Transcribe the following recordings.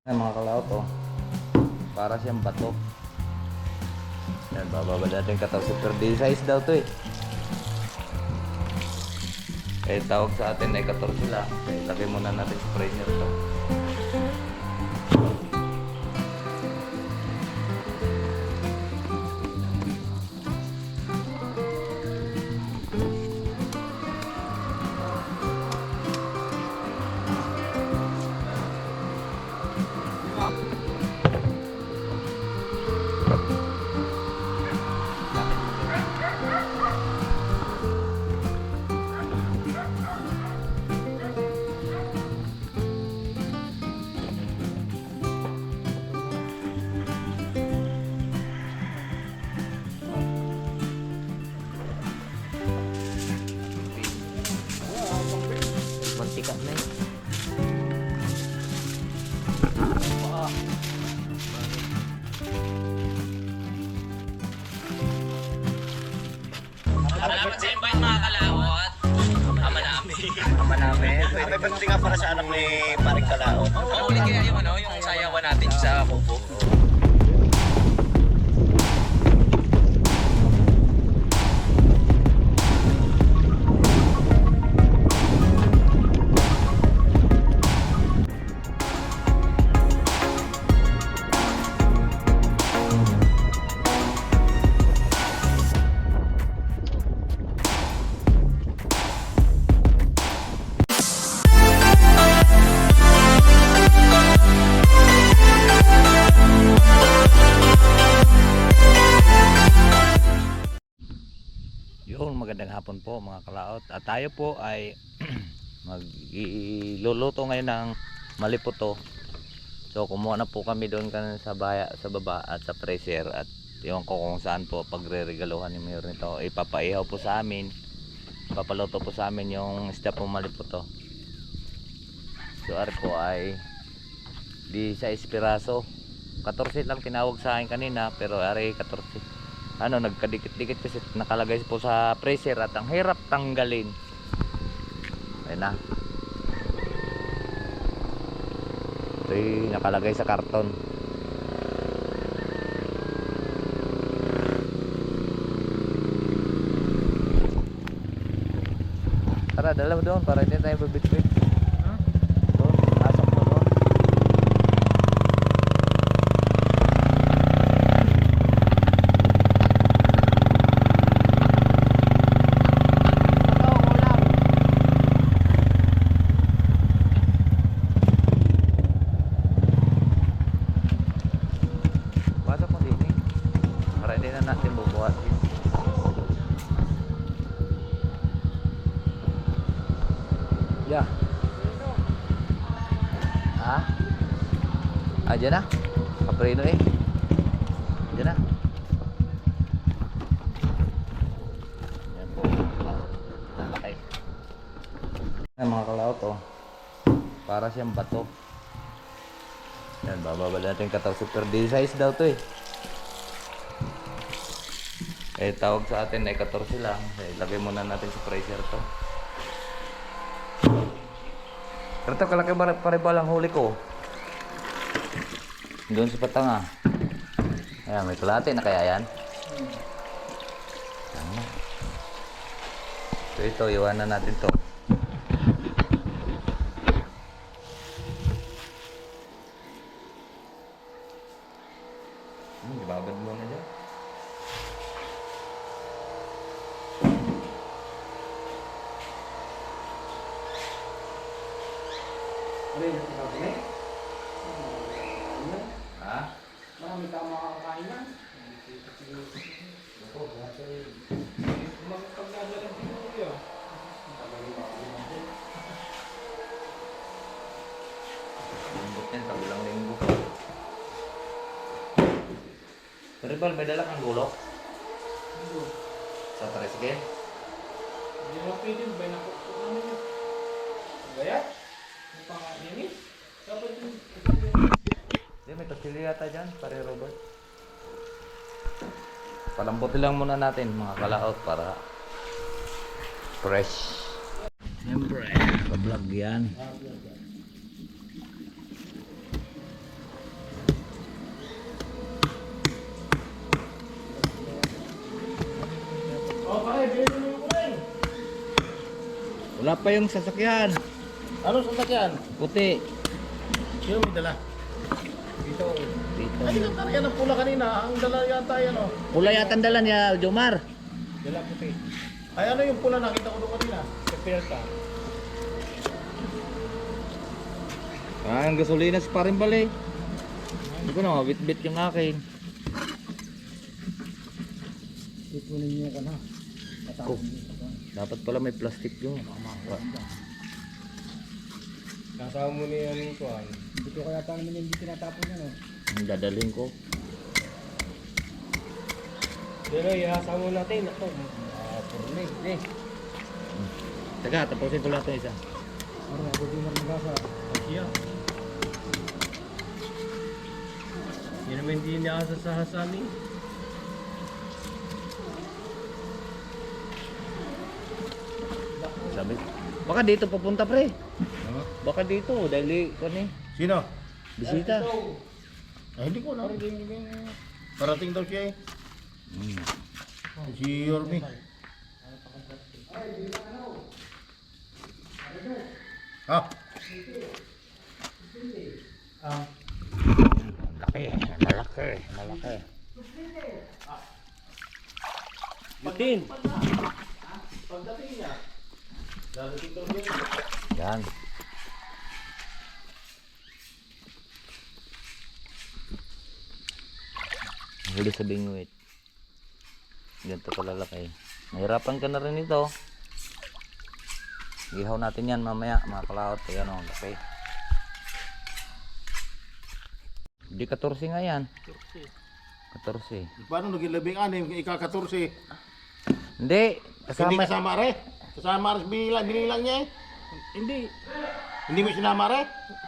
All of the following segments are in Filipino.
Yan mga kalaot, oh. Para siyang bato. Yan, bababa natin 14 per day size daw to eh. Eh, tawag sa atin ay 14 lang. Lagay muna natin sa sprayer to. Mantika na eh. Salamat sa invite mga kalawot. Ama namin. Ama namin. May birthday nga para sa anak ni Paring Kalao. Mahuli kaya yung yung sayawan natin sa kubo. Yun, magandang hapon po mga kalaot. At tayo po ay magluluto ngayon ng maliputo. So kumuha na po kami doon sa baba at sa freezer. At yung ko kung saan po pagre-regaluhan ni Mayor nito. Ipapaihaw po sa amin. Papaluto po sa amin yung isda po maliputo. So ari po ay di sa espiraso. 14 lang tinawag sa akin kanina, pero ari 14. Nagkadikit-dikit kasi nakalagay po sa freezer at ang hirap tanggalin. Ayun na. Ito'y nakalagay sa karton. Tara, dala mo doon para hindi tayo babitbit. Doon, pasok mo doon. Pasok mo din eh. Para hindi na natin bubuhat. Yeah. Ha? Dyan na. Kaprino eh. Dyan na. Yan po. Nakakay. Yan mga kalaot, oh. Para siyang bato. Yan, bababa natin 14 per day size daw to eh. Eh, tawag sa atin ay 14 lang. Eh, lagay muna natin sa freezer to. Pero ito, kalaki pare-pare lang huli ko. Doon sa patanga. Ayan, may kalate na kaya yan. So ito, iwanan natin to. Ibabad mo na dyan. Ha? Marami ka makakain na. Magpagdadala ng video. Linggot yan, kabilang linggo. Pero Bal, may dala kang gulok? Sa tricycle? Hindi mo pwede, may nakukuk naman yun. Gaya? Ang panganin. Dapat yung... Hindi, may tortilla yata dyan, pare Robert. Palambutin lang muna natin mga kalaot para fresh. Siyempre, pa-vlog yan. Wala pa yung sasakyan. Ano sasakyan? Puti. Sino may dala? Dito. Dito. Ay, yung tarihan ng pula kanina. Ang dala yata yan, oh. Pula yata ang dala niya, Jomar. Dala puti. Ay, ano yung pula nakita ko doon kanina? Sa Perta. Ang gasolina si parin bali. Hindi ko na bit-bit yung akin. Ipunin niyo ka na. Ko. Dapat pala may plastic yung. Kasama mo na yan ito. Hindi ko kaya paano naman hindi tinatapon yan. Ang dadalhin ko. Pero ihasa mo natin. Ito. Purnig. Teka, tapusin ko lang ito isa. Ano, ako din na magasa. Asya. Yan naman hindi niasa sa hasami. Sabi. Baka dito papunta pre. Baka dito dahil kani Sino? bisita. Ay, hindi ko na. Parating daw siya eh. Si Yormi. Ha? Malaki. Matin. Pagdating niya. Darating daw siya. Yan. Huli sa bingwit. Ganito kalalaki. Mahirapan ka na rin ito. Ihaw natin yan mamaya mga kalaot. Ayan o, laki. Hindi 14 nga yan. 14. Paano naging 16? Ika-14. Hindi. Hindi Kasama. kasama re? Kasama re binilang niya eh. Hindi. Hindi mo sinama re?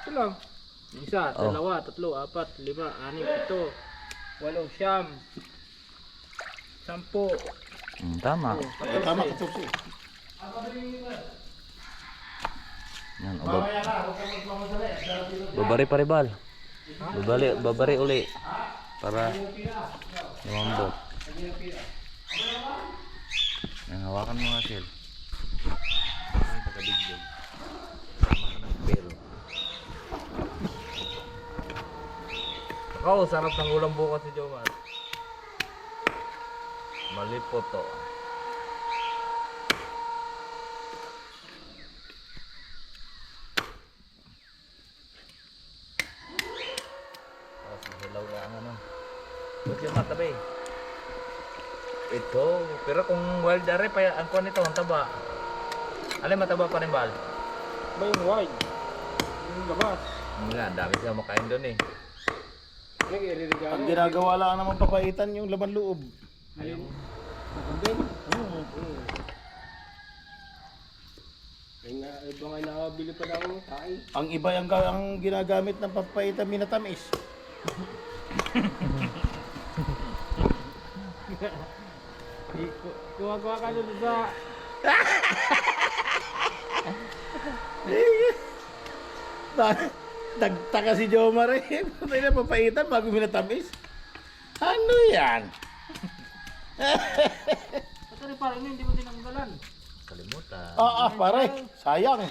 Ito lang. Isa, Oh. dalawa, tatlo, apat, lima, anim, ito. 8, 9. 10. Tama. Eh, tama 14. Yan, babari pa ribal. Babari uli. Para lumambot. Yan, hawakan mo nga sil. Ay, taga-bigyan. Pero. Ako, sarap ng ulam bukas si Jomar. Malipot to. Tapos hilaw na ang ano. Ba't yung matabi? Ito. Pero kung wild are pa ang kuha nito, ang taba. Alin mataba pa rin bal? Ba yung wide? Yung labas. Nga, dami siya makain doon eh. Nag-iririgalo. Ang ginagawa lang naman papaitan yung laman loob. Ayun. Iba nga nakabili pa daw ng kain. Ang iba ang ginagamit ng papaitan minatamis. Kuha-kuha ka doon sa... Nagtaka si Jomar eh. Patay na papaitan bago minatamis. Ano yan? Ba't rin parang hindi mo tinanggalan? Kalimutan. Pare. Sayang.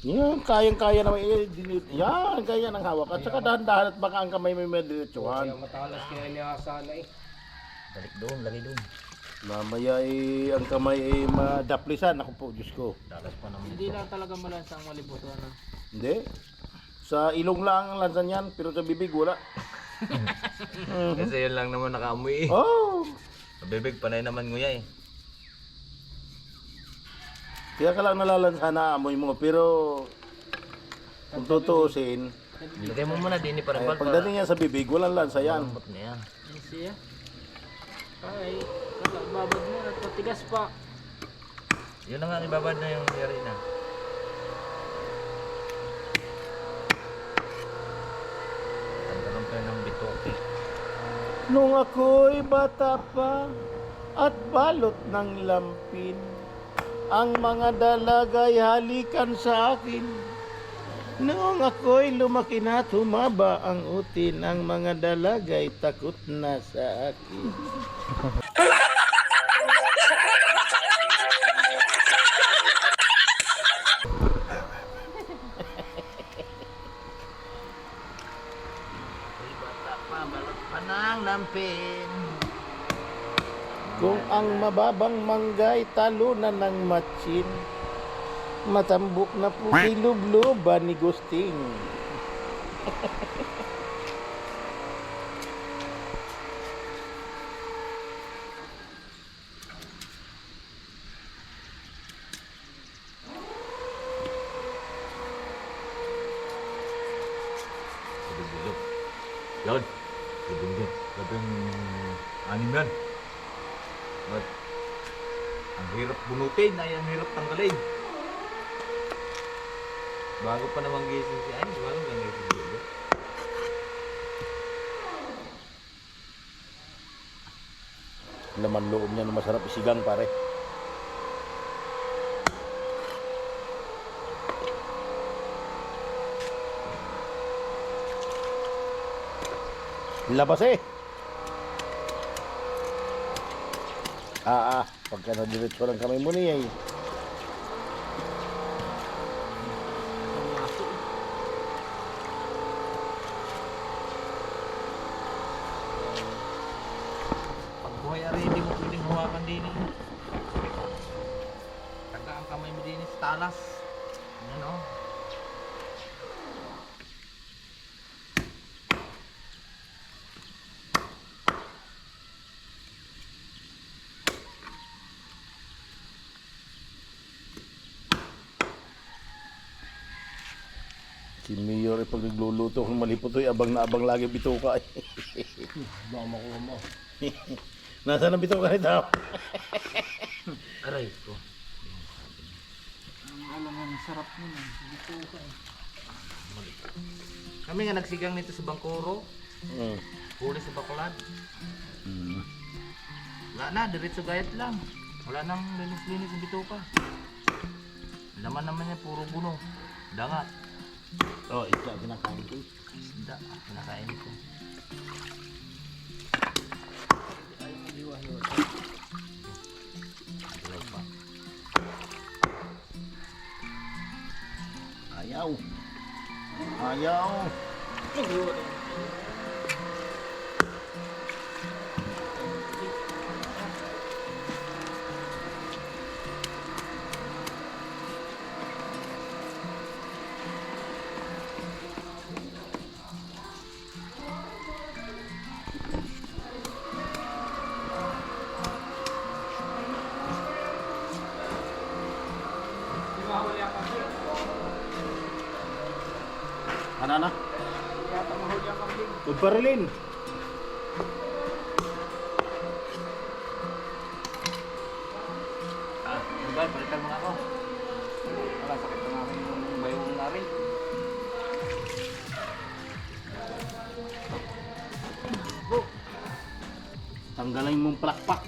Yan, kayang-kaya naman. Yan, kaya ng hawak. At saka dahan-dahan at baka ang kamay may mediretsuhan. Matalas kaya niya sana eh. Balik doon, lagi doon. Mamaya ang kamay ay madaplisan. Ako po, Diyos ko. Dalas pa naman Hindi ito. lang talaga malansang malibutan na. Hindi. Sa ilong lang ang lansan yan, pero sa bibig wala. Kasi yun lang naman nakaamoy eh. Oh! Sa bibig, panay naman nguya eh. Kaya ka lang nalalansa na amoy mo, pero kung tutuusin, Lagay mo muna din para ay, bal pagdating yan sa bibig, walang lansa yan. Lambot na yan. Siya. Ay, wala, babad mo at patigas pa. Yun na nga, ibabad na yung yari na. Tanggalan pa yun ng bitoke. Nung ako'y bata pa at balot ng lampin, ang mga dalagay halikan sa akin. Noong ako'y lumaki na tumaba ang utin, ang mga dalagay takot na sa akin. nampin. Kung ang mababang manggay talunan ng matsin, matambok na po si lubluban ni Gusting. Bilog. Yan. Bilog yan. Labing anim yan. But, ang hirap bunutin ay ang hirap tanggalin. Bago pa naman gising si Ay, bago lang gising si Bilog. Laman loob niya na masarap isigang pare. Labas eh. Pagka nadiretso lang kamay mo niya eh. Pag buhay ari, hindi mo pwedeng hawakan din eh. Taga ang kamay mo din sa talas. Ano? Si Mayor ay pag nagluluto kung maliputoy, abang na abang lagi bituka eh. Baka makuha mo. Nasaan ang bituka nito? Aray ko. Alam mo, sarap nun. Dito ka eh. Kami nga nagsigang nito sa Bangkoro. Huli sa Bacolod. Wala na, diretso gayat lang. Wala nang linis-linis ng bituka. Laman naman niya, puro buno. Dangat. Oh, isda kinakain ko. Isda, kinakain ko. Dilaw pa. Ayaw. Ayaw. Di ba huli ang kambing? Ano na? Yata mahuli ang kambing. Magparilin. Diba, palitan mo na ako. Wala, sakit na namin yung bayong narin. Tanggalin mong palakpak.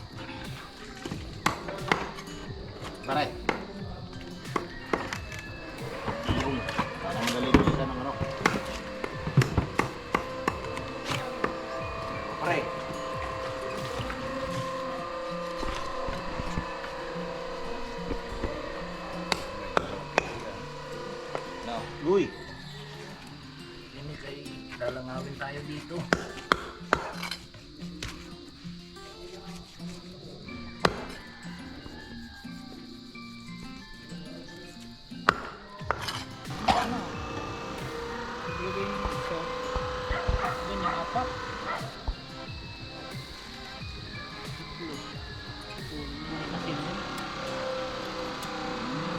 Pare. Yung, para madali ko siya ng ano. Pre. No. Uy. Ini kay dalangawin tayo dito. Ilagay mo isa. Ganyan, apat.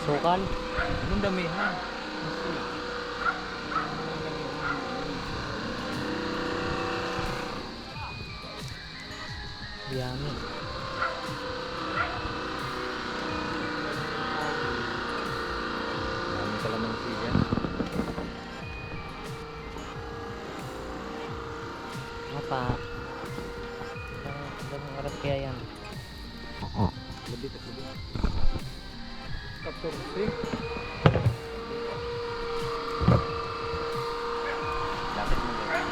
Sukan. Anong damihan? Yummy. Maraming kalamansi dyan. Apa? Ang oras kaya yan? Lebih ke sini. 14. Lapit mo dyan.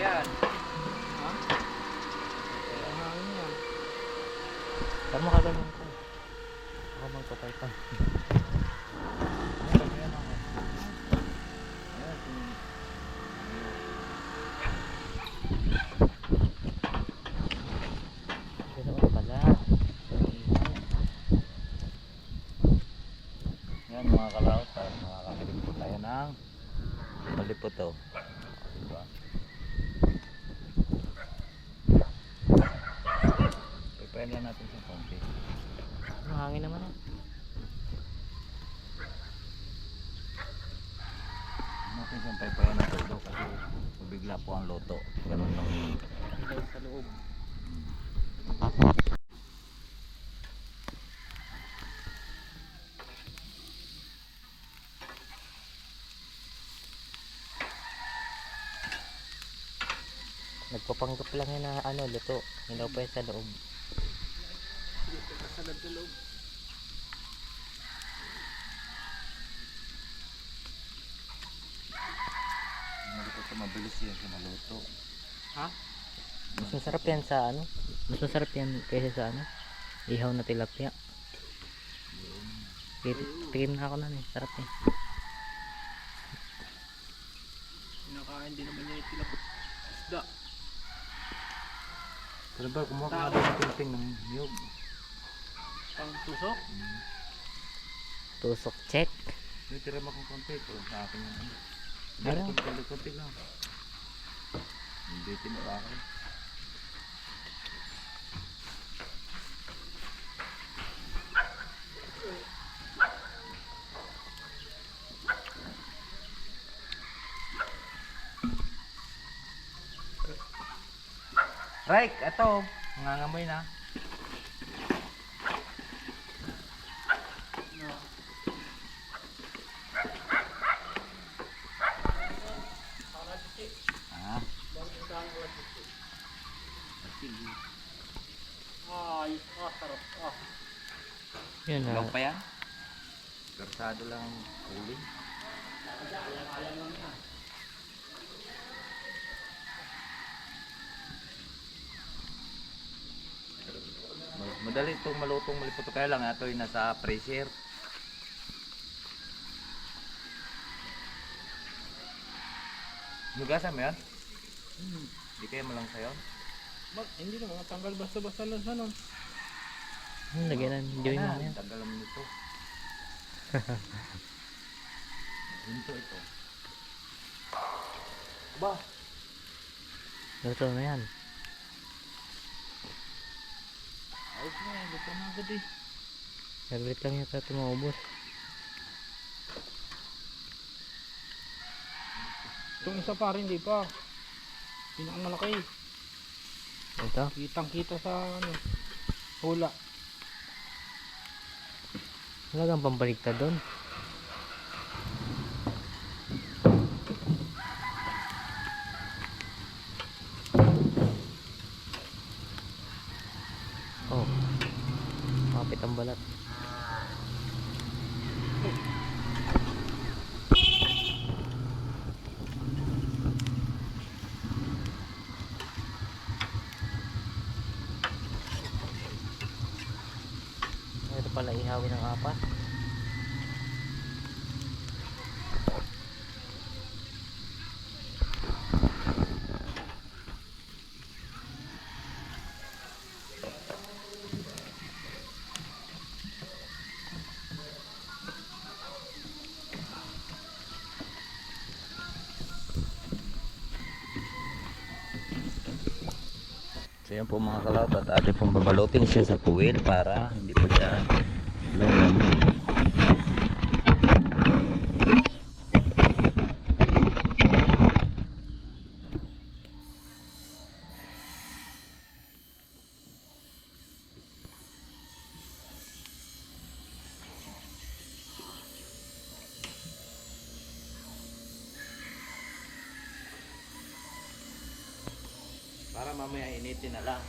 Ayan. Ha? Ang hangin yan. makaganyan ko. Ako magpapay pa. Ganoon pala. Yan mga kalaot, makakabilig po tayo ng maliputo. Diba? Ipayin lang natin sa konti. Mahangin naman ah. Natin siyang paipayan ng todo kasi bigla po ang loto. Ganun lang yun. Ilaw sa loob. Nagpapanggap lang yan na ano, luto. Ilaw pa yan sa loob. Sagad sa loob. Maliputo mabilis yan sa maluto. Ha? Mas masarap yan sa ano? Mas masarap yan kaysa sa ano? Ihaw na tilapia. Tikim na ako na eh. Sarap eh. Kinakain din naman niya yung tilapit. Isda. Pero ba, kumuha ka na ng tingting ng niyog. Pang tusok. Tusok check. May tira mo kong konti. Ito sa akin yung ano. Ano? Konti lang. Hindi tinira ako. Right, ito. Nangangamoy na. Ah. Ay, sarap. Yun Ilaw na. pa yan? Persado lang ang uling. Madali itong malutong maliputo kaya lang ito yung nasa freezer. Nugasan mo yan? Hindi kaya mo lang sayo? Hindi na mga tanggal basta-basta lang sa nun. Lagyan na. Hindi mo yan. Tagal naman nito. Ito. Ba? Luto na yan. Ayos na yan. Luto na agad eh. Saglit lang yata ito maubos. Itong isa pa rin, di pa. Pinakamalaki. Ito. Kitang-kita sa ano, hula. Wala kang pambaligtad doon. Oh. Kapit ang balat. Ito pala ihawin ng apat. So yan po mga kalawat at atin pong babalutin siya sa puwil para hindi po siya lumam. Para mamaya initin na lang.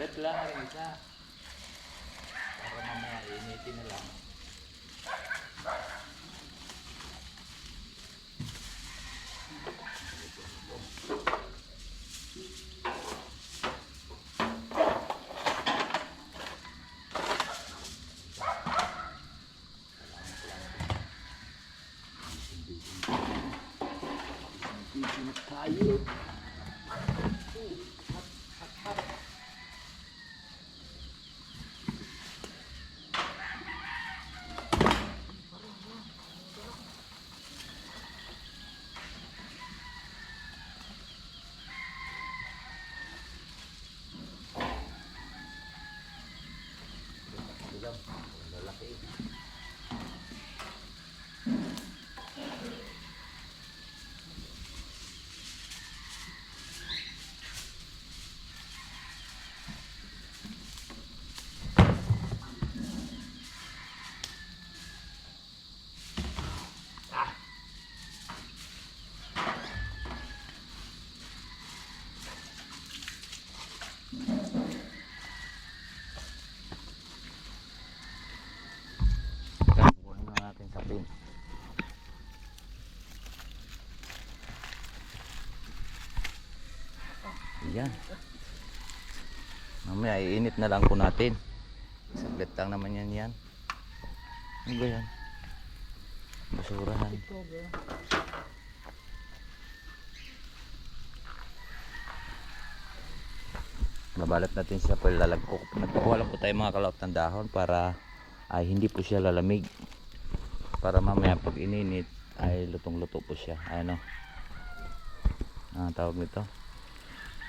Babalot lang ang isa. Para mamaya initin na lang. Kukunin na natin sa pin. Yan. Mamaya iinit na lang po natin. Saglit lang naman yan. Ano ba yan? Basurahan. Nabalat natin siya po lalagpo. Nagkukuha lang po tayo mga kalawat ng dahon para ay hindi po siya lalamig. Para mamaya pag ininit ay lutong-luto po siya. Ano? Tawag nito.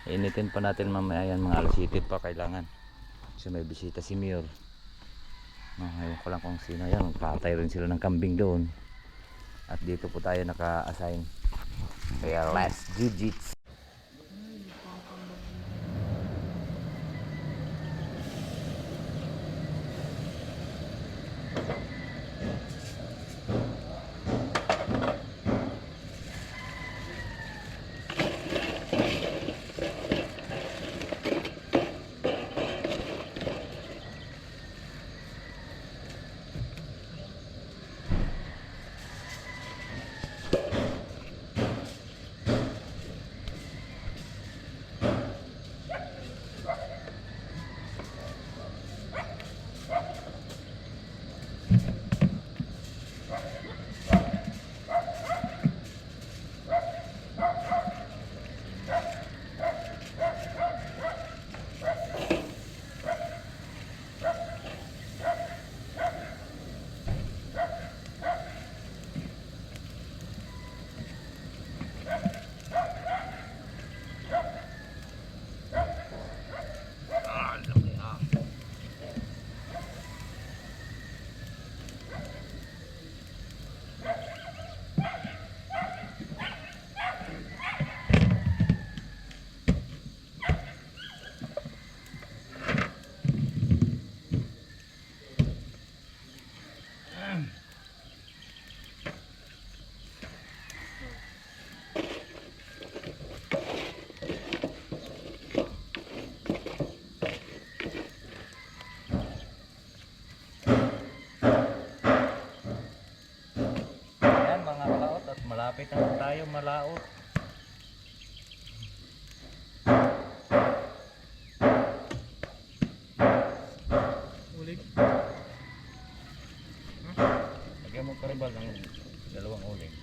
Initin pa natin mamaya yan, mga alas 7 pa kailangan. Kasi may bisita si Mayor. Ngayon ko lang kung sino yan. Patay rin sila ng kambing doon. At dito po tayo naka-assign. Kaya last digits. Malapit na tayo malaot. Ulig. Lagyan mo karibal ng dalawang uling.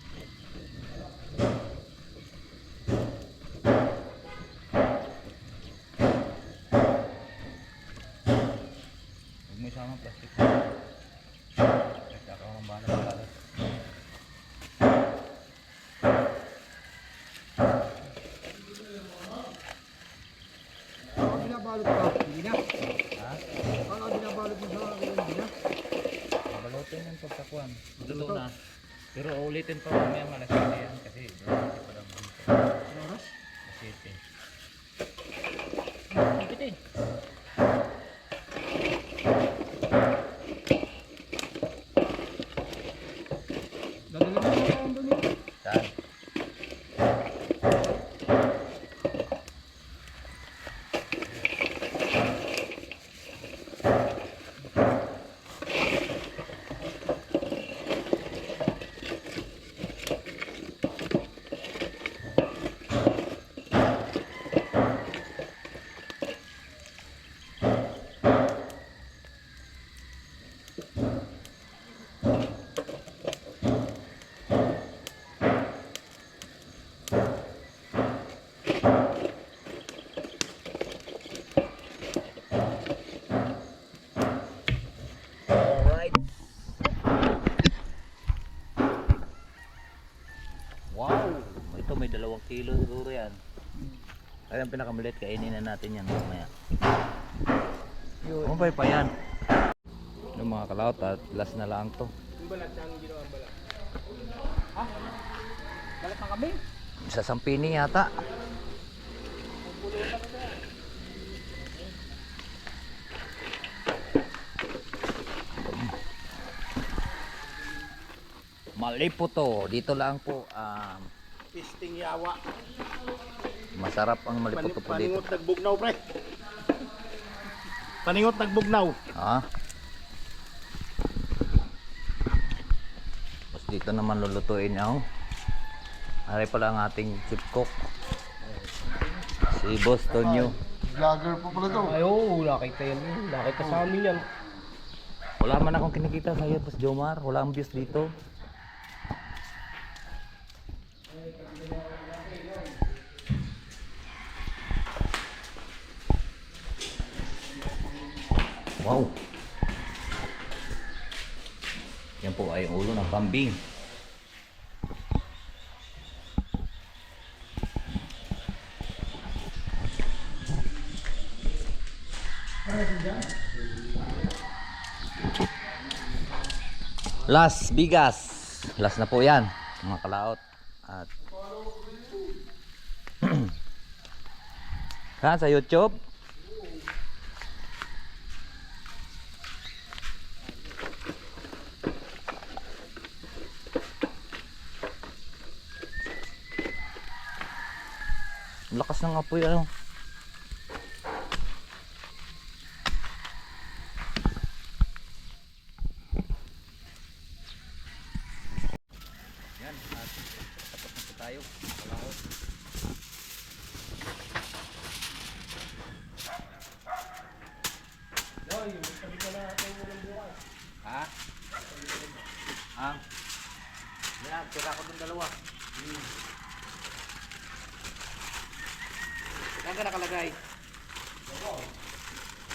Huwag mo isama plastic. Kasi ako ang bahala. Binabalot ka? Hindi na. Ha? Baka binabalot mo sa akin, hindi na. Balutin yung pagkakuan. Luto na. Pero ulitin pa mamaya malasiti yan kasi balutin pa lang dito. Ano oras? Malasiti. Ipit eh. Dadali mo na ako doon eh. Saan? to, may 2 kilo siguro yan. Kaya ang pinakamaliit, kainin na natin yan mamaya. Kumpay pa yan. Yung mga kalawat at last na lang to. Yung balat, saan ginawa ang balat? Ha? Balat ng kambing? Sa Sampini yata. Malipo to. Dito lang po. Pisting yawa. Masarap ang maliputo po dito. Paningot nagbugnaw, pre. Paningot nagbugnaw. Ah. Tapos dito naman lulutuin ang ari pala ang ating chief cook. Si Boss Tonyo. Vlogger po pala to. Ay, oo, nakita yan. Nakita sa amin yan. Wala man akong kinikita sa iyo, Boss Jomar. Wala ang views dito. Wow. Yan po ay ang ulo ng kambing. Last bigas. Last na po yan, mga kalaot. At saan sa YouTube? Lakas ng apoy ano. Yan, at tapos na po tayo. Kalaot. Ha? Yan, tira ko ng 2. Saan ka nakalagay?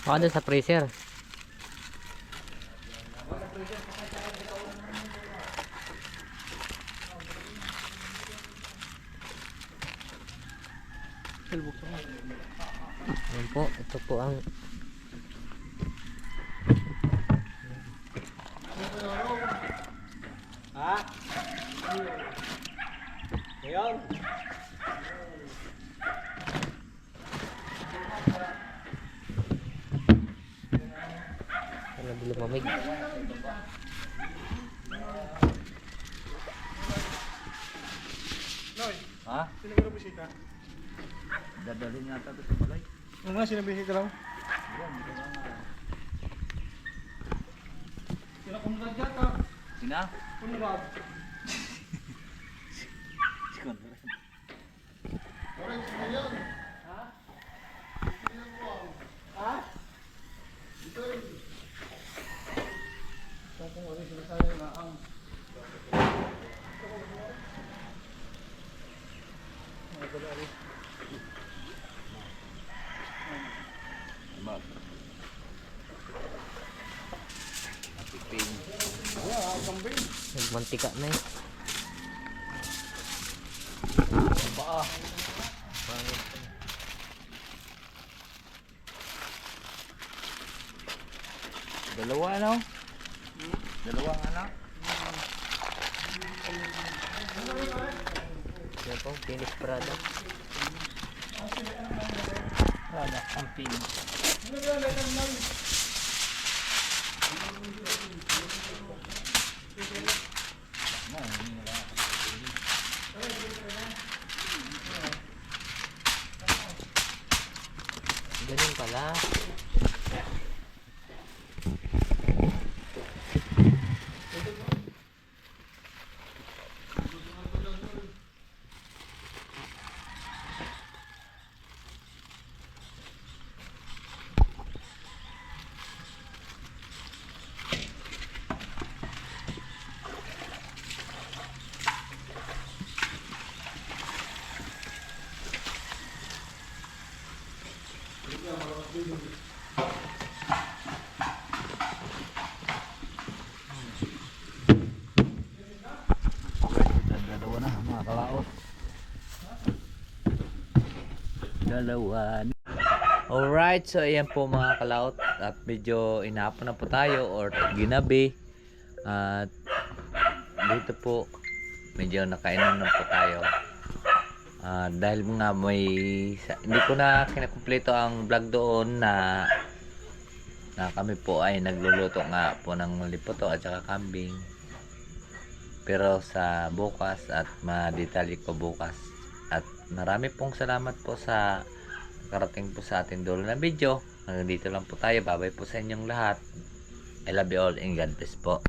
Baka doon sa freezer. Ayan po, ito po ang Ha? Ngayon? ano lumamig. Ha? Sino ka bisita? Dadalhin yata ito sa balay. Ano nga, sino bisita lang? Sila Conrad yata. Sina? Conrad. Si Conrad. Nagmantika na eh. Dalawa ano? Dalawang anak? Yan po, finished product. Product ang pin. Ganun pala. dalawa. Alright, so ayan po mga kalaot. At medyo inapon na po tayo or ginabi. At dito po, medyo nakainom na po tayo. Dahil nga hindi ko na kinakumpleto ang vlog doon na kami po ay nagluluto nga po ng lipoto at saka kambing. Pero sa bukas at madetalye ko bukas. At marami pong salamat po sa karating po sa ating dulo na video. Hanggang dito lang po tayo. Bye bye po sa inyong lahat. I love you all and God bless po.